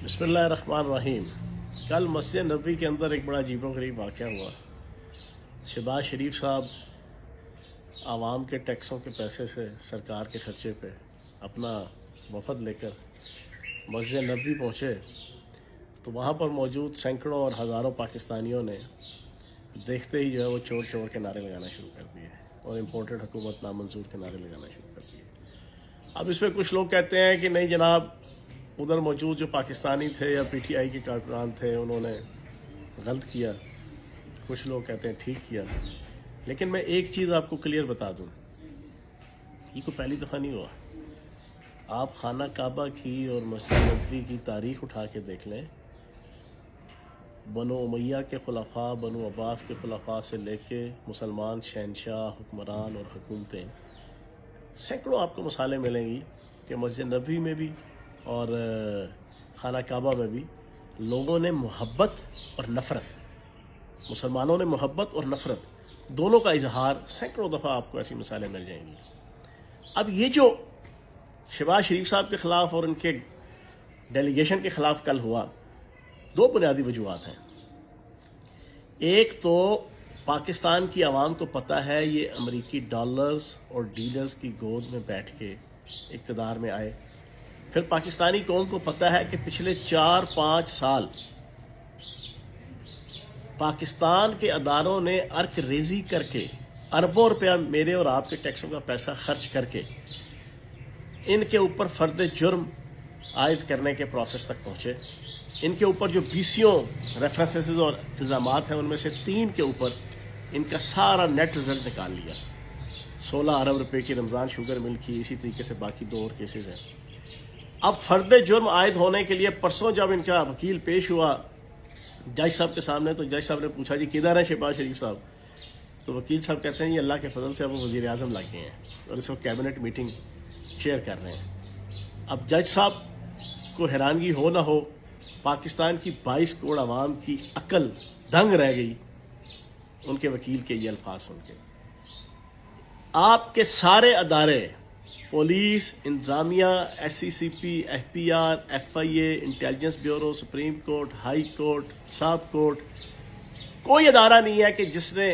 बिस्मिल्लाहिर्रहमानिर्रहीम। कल मस्जिद नबवी के अंदर एक बड़ा अजीबोगरीब वाक़या हुआ। शहबाज शरीफ साहब आवाम के टैक्सों के पैसे से सरकार के ख़र्चे पे अपना वफ़द लेकर मस्जिद नबवी पहुँचे तो वहाँ पर मौजूद सैकड़ों और हज़ारों पाकिस्तानियों ने देखते ही जो है वो चोर चोर के नारे लगाना शुरू कर दिए और इम्पोर्टेड हुकूमत नामंजूर के नारे लगाना शुरू कर दिए। अब इसमें कुछ लोग कहते हैं कि नहीं जनाब, उधर मौजूद जो पाकिस्तानी थे या पीटीआई के कारकुनान थे उन्होंने गलत किया। कुछ लोग कहते हैं ठीक किया। लेकिन मैं एक चीज़ आपको क्लियर बता दूं, ये कोई पहली दफ़ा नहीं हुआ। आप खाना काबा की और मस्जिद नबवी की तारीख़ उठा के देख लें। बनो उमैया के खुलफा, बनो अब्बास के खुलफा से लेके मुसलमान शहनशाह, हुक्मरान और हुकूमतें, सैकड़ों आपको मिसालें मिलेंगी कि मस्जिद नबवी में भी और खाना काबा में भी लोगों ने मोहब्बत और नफ़रत, मुसलमानों ने मोहब्बत और नफ़रत दोनों का इजहार सैकड़ों दफ़ा आपको ऐसी मिसालें मिल जाएंगी। अब ये जो शहबाज शरीफ साहब के ख़िलाफ़ और उनके डेलीगेशन के ख़िलाफ़ कल हुआ, दो बुनियादी वजूहात हैं। एक तो पाकिस्तान की आवाम को पता है ये अमेरिकी डॉलर्स और डीलर्स की गोद में बैठ के इक़्तिदार में आए। फिर पाकिस्तानी कौम को पता है कि पिछले 4-5 साल पाकिस्तान के अदारों ने अर्क रेजी करके अरबों रुपया मेरे और आपके टैक्सों का पैसा खर्च करके इनके ऊपर फर्द जुर्म आयद करने के प्रोसेस तक पहुँचे। इनके ऊपर जो बीसियों रेफरेंसेस और इल्ज़ामात हैं उनमें से 3 के ऊपर इनका सारा नेट रिज़ल्ट निकाल लिया। 16 अरब रुपए की रमज़ान शुगर मिल की, इसी तरीके से बाकी 2 और केसेस हैं। अब फर्द जुर्म आयद होने के लिए परसों जब इनका वकील पेश हुआ जज साहब के सामने, तो जज साहब ने पूछा जी किधर है शहबाज शरीफ साहब? तो वकील साहब कहते हैं ये अल्लाह के फजल से अब वो वज़ीर आज़म लग गए हैं और इस वक्त कैबिनेट मीटिंग चेयर कर रहे हैं। अब जज साहब को हैरानगी हो ना हो, पाकिस्तान की 22 करोड़ आवाम की अकल दंग रह गई उनके वकील के ये अल्फाज सुन के। आपके सारे अदारे, पुलिस, इंतज़ामिया, SCCP, FPR, FIA, intelligence bureau, supreme court, high court, sub court, कोई अदारा नहीं है कि जिसने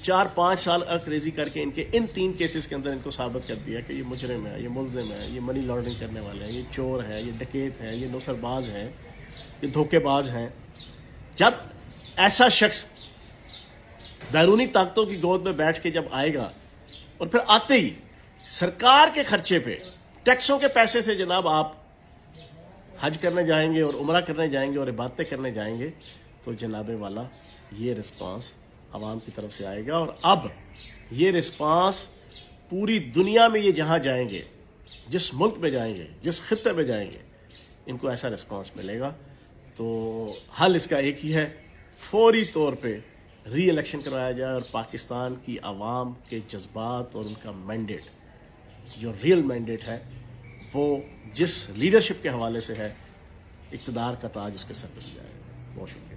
4-5 साल अर्करेजी करके इनके इन 3 केसेस के अंदर इनको साबित कर दिया कि ये मुजरिम है, ये मुल्ज़िम है, ये मनी लॉन्ड्रिंग करने वाले हैं, ये चोर है, ये डकैत है, ये नौसरबाज हैं, ये धोखेबाज हैं। जब ऐसा शख्स बैरूनी ताकतों की गोद में बैठ के जब आएगा और फिर आते ही सरकार के खर्चे पे टैक्सों के पैसे से जनाब आप हज करने जाएंगे और उम्रा करने जाएंगे और इबादतें करने जाएंगे, तो जनाबे वाला ये रिस्पांस आवाम की तरफ से आएगा। और अब ये रिस्पांस पूरी दुनिया में, ये जहां जाएंगे, जिस मुल्क में जाएंगे, जिस खित्ते में जाएंगे, इनको ऐसा रिस्पांस मिलेगा। तो हल इसका एक ही है, फौरी तौर पे री इलेक्शन करवाया जाए और पाकिस्तान की आवाम के जज्बात और उनका मैंडेट, जो रियल मैंडेट है, वो जिस लीडरशिप के हवाले से है, इक़्तिदार का ताज उसके सर पे सजाएगा। बहुत शुक्रिया।